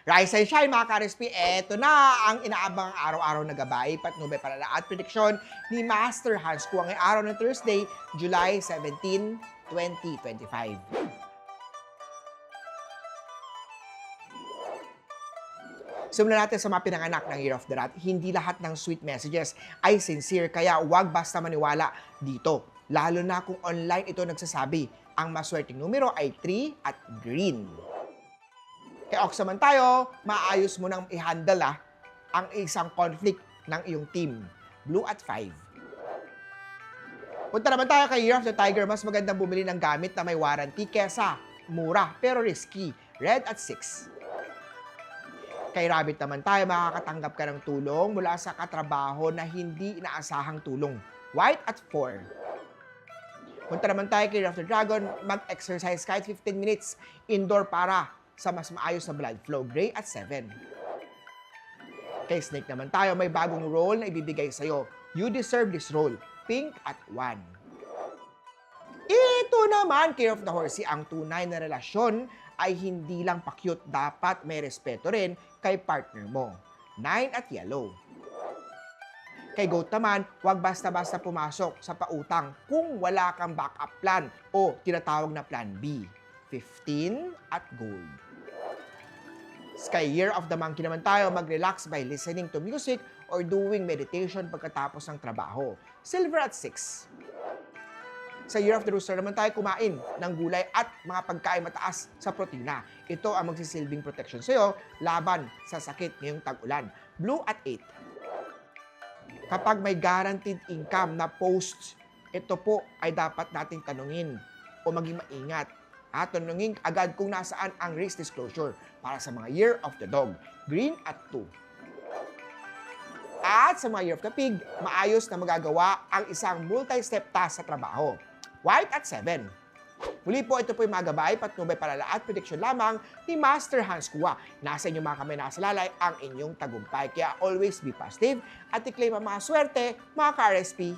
Rise and shine mga ka-RSP, eto na ang inaabang araw-araw na gabay, patnubay, palala at prediksyon ni Master Hans Kua ngayong araw ng Thursday, July 17, 2025. Simulan natin sa mga pinanganak ng Year of the Rat. Hindi lahat ng sweet messages ay sincere, kaya huwag basta maniwala dito. Lalo na kung online ito nagsasabi. Ang maswerteng numero ay 3 at green. Kaya Ox naman tayo, maayos mo nang i-handle ang isang conflict ng iyong team. Blue at 5. Punta naman tayo kay Year of the Tiger. Mas magandang bumili ng gamit na may warranty kesa mura pero risky. Red at 6. Kay Rabbit naman tayo, makakatanggap ka ng tulong mula sa katrabaho na hindi inaasahang tulong. White at 4. Punta naman tayo kay Year of the Dragon, mag-exercise kahit 15 minutes indoor para sa mas maayos na blood flow. Gray at 7. Kay Snake naman tayo, may bagong role na ibibigay sa'yo. You deserve this role. Pink at 1. Ito naman, Care of the Horsey, ang tunay na relasyon ay hindi lang pa-cute, dapat may respeto rin kay partner mo. 9 at yellow. Kay Goat naman, huwag basta-basta pumasok sa pautang kung wala kang backup plan o tinatawag na plan B. 15 at gold. Sky Year of the Monkey naman tayo, mag-relax by listening to music or doing meditation pagkatapos ng trabaho. Silver at 6. Sa Year of the Rooster naman tayo, kumain ng gulay at mga pagkain mataas sa protina. Ito ang magsisilbing protection sa'yo laban sa sakit ngayong tag-ulan. Blue at 8. Kapag may guaranteed income na posts, ito po ay dapat nating tanungin o maging maingat. At tanungin agad kung nasaan ang risk disclosure para sa mga Year of the Dog. Green at 2. At sa mga Year of the Pig, maayos na magagawa ang isang multi-step task sa trabaho. White at 7. Muli po, ito po yung mga gabay, patnubay, palala at prediksyon lamang ni Master Hans Kua. Nasa inyo mga kamay nasa lalay ang inyong tagumpay. Kaya always be positive at i-claim ang mga swerte, mga ka-RSP.